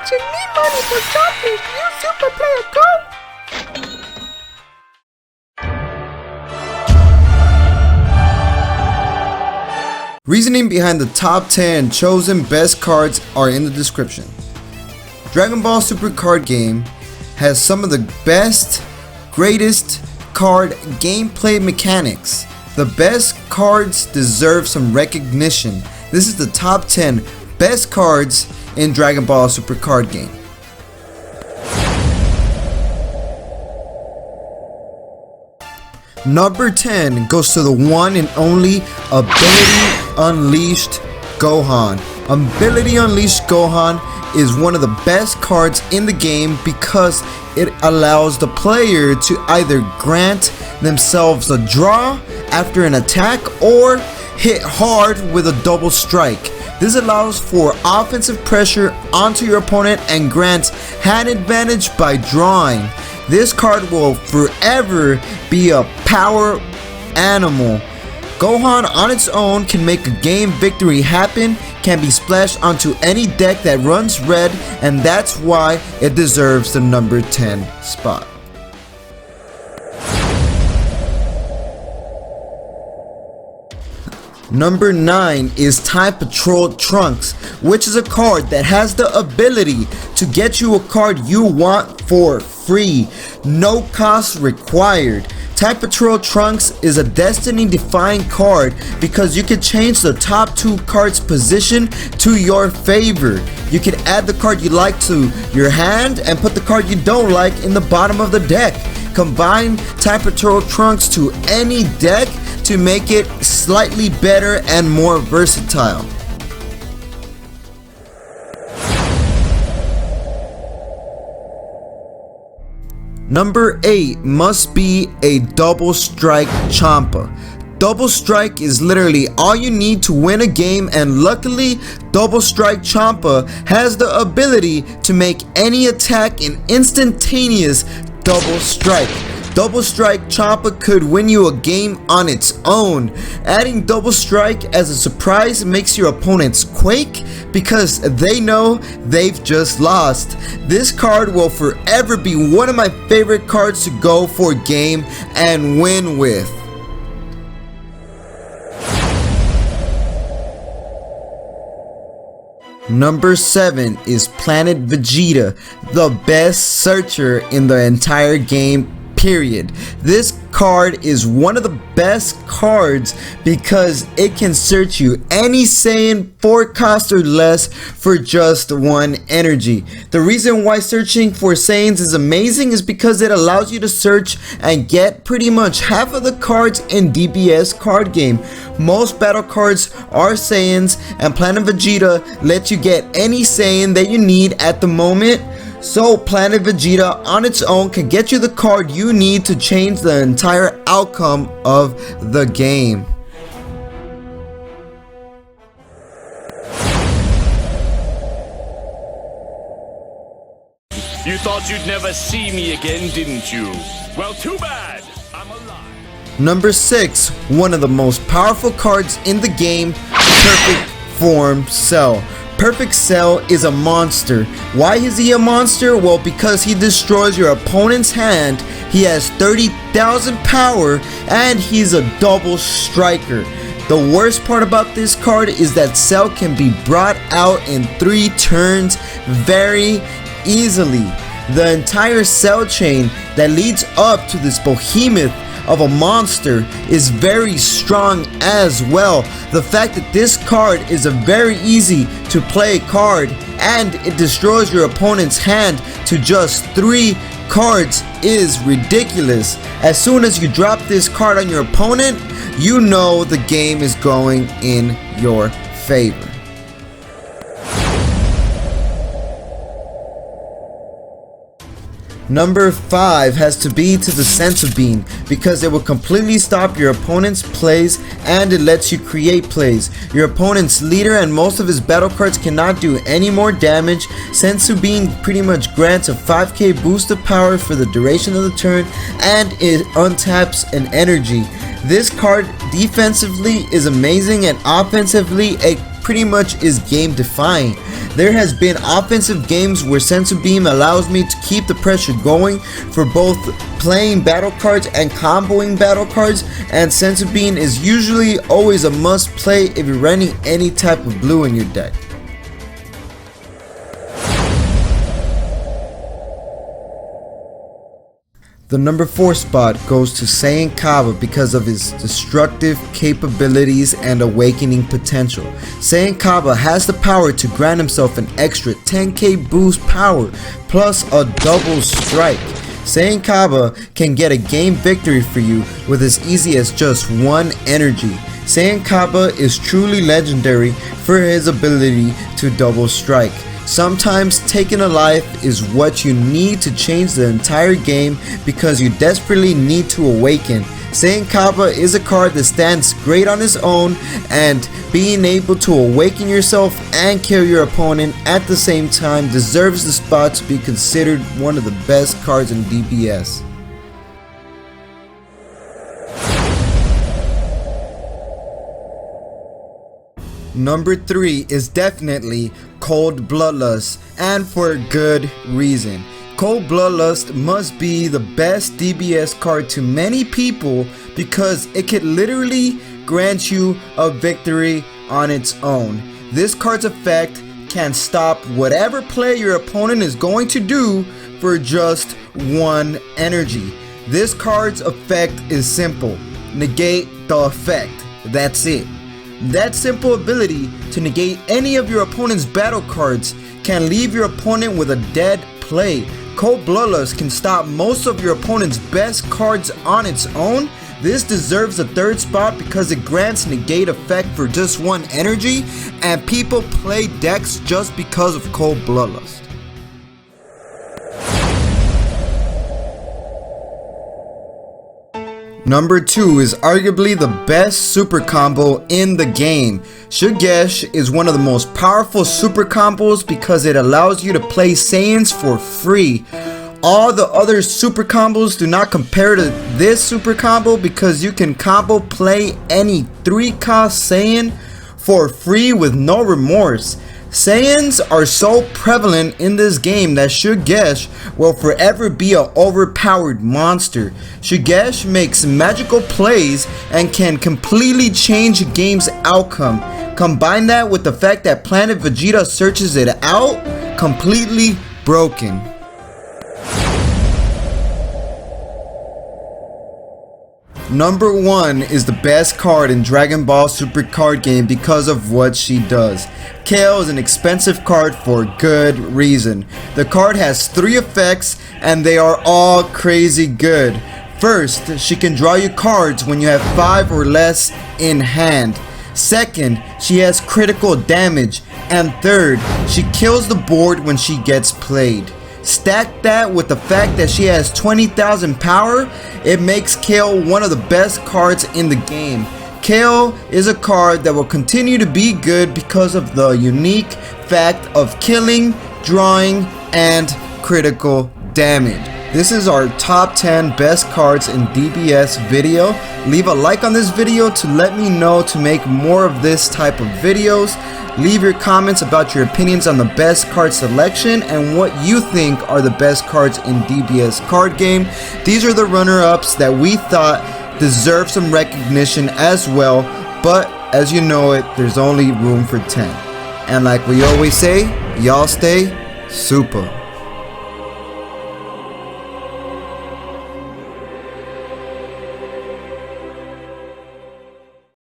watching me money for shopping. You super player go! Reasoning behind the top 10 chosen best cards are in the description. Dragon Ball Super card game has some of the best, greatest card gameplay mechanics. The best cards deserve some recognition. This is the top 10 best cards in Dragon Ball Super card game. Number 10 goes to the one and only Ability Unleashed Gohan. Ability Unleashed Gohan is one of the best cards in the game because it allows the player to either grant themselves a draw after an attack or hit hard with a double strike. This allows for offensive pressure onto your opponent and grants hand advantage by drawing. This card will forever be a power animal. Gohan on its own can make a game victory happen, can be splashed onto any deck that runs red, and that's why it deserves the number 10 spot. Number 9 is Time Patrol Trunks, which is a card that has the ability to get you a card you want for free, no cost required. Time Patrol Trunks is a destiny defying card because you can change the top 2 cards' position to your favor. You can add the card you like to your hand and put the card you don't like in the bottom of the deck. Combine Time Patrol Trunks to any deck to make it slightly better and more versatile. Number 8 must be a Double Strike Champa. Double Strike is literally all you need to win a game, and luckily Double Strike Champa has the ability to make any attack an instantaneous double strike. Double Strike Champa could win you a game on its own. Adding Double Strike as a surprise makes your opponents quake because they know they've just lost. This card will forever be one of my favorite cards to go for a game and win with. Number 7 is Planet Vegeta, the best searcher in the entire game. Period. This card is one of the best cards because it can search you any Saiyan 4 cost or less for just 1 energy. The reason why searching for Saiyans is amazing is because it allows you to search and get pretty much half of the cards in DBS card game. Most battle cards are Saiyans, and Planet Vegeta lets you get any Saiyan that you need at the moment. So Planet Vegeta on its own can get you the card you need to change the entire outcome of the game. You thought you'd never see me again, didn't you? Well, too bad. I'm alive. Number 6, one of the most powerful cards in the game, Perfect Form Cell. Perfect Cell is a monster. Why is he a monster? Well, because he destroys your opponent's hand, he has 30,000 power, and he's a double striker. The worst part about this card is that Cell can be brought out in 3 turns very easily. The entire Cell chain that leads up to this behemoth of a monster is very strong as well. The fact that this card is a very easy to play card and it destroys your opponent's hand to just 3 cards is ridiculous. As soon as you drop this card on your opponent, you know the game is going in your favor. Number 5 has to be to the Senzu Bean because it will completely stop your opponent's plays and it lets you create plays. Your opponent's leader and most of his battle cards cannot do any more damage. Senzu Bean pretty much grants a 5k boost of power for the duration of the turn and it untaps an energy. This card defensively is amazing and offensively it pretty much is game defying. There has been offensive games where Senzu Bean allows me to keep the pressure going for both playing battle cards and comboing battle cards, and Senzu Bean is usually always a must play if you're running any type of blue in your deck. The number 4 spot goes to St Cava because of his destructive capabilities and awakening potential. St Cava has the power to grant himself an extra 10k boost power plus a double strike. St Cava can get a game victory for you with as easy as just 1 energy. St Cava is truly legendary for his ability to double strike. Sometimes taking a life is what you need to change the entire game because you desperately need to awaken. St Cava is a card that stands great on its own, and being able to awaken yourself and kill your opponent at the same time deserves the spot to be considered one of the best cards in DBS. Number 3 is definitely Cold Bloodlust, and for good reason. Cold Bloodlust must be the best DBS card to many people because it could literally grant you a victory on its own. This card's effect can stop whatever play your opponent is going to do for just 1 energy. This card's effect is simple: negate the effect. That's it. That simple ability to negate any of your opponent's battle cards can leave your opponent with a dead play. Cold Bloodlust can stop most of your opponent's best cards on its own. This deserves a 3rd spot because it grants negate effect for just 1 energy, and people play decks just because of Cold Bloodlust. Number 2 is arguably the best super combo in the game. Shugesh is one of the most powerful super combos because it allows you to play Saiyans for free. All the other super combos do not compare to this super combo because you can combo play any 3-cost Saiyan for free with no remorse. Saiyans are so prevalent in this game that Shugesh will forever be an overpowered monster. Shugesh makes magical plays and can completely change a game's outcome. Combine that with the fact that Planet Vegeta searches it out, completely broken. Number 1 is the best card in Dragon Ball Super card game because of what she does. Kale is an expensive card for good reason. The card has 3 effects and they are all crazy good. First, she can draw you cards when you have 5 or less in hand. Second, she has critical damage. And third, she kills the board when she gets played. Stack that with the fact that she has 20,000 power, it makes Kale one of the best cards in the game. Kale is a card that will continue to be good because of the unique fact of killing, drawing, and critical damage. This is our top 10 best cards in DBS video. Leave a like on this video to let me know to make more of this type of videos. Leave your comments about your opinions on the best card selection and what you think are the best cards in DBS card game. These are the runner-ups that we thought deserve some recognition as well, but as you know it, there's only room for 10. And like we always say, y'all stay super.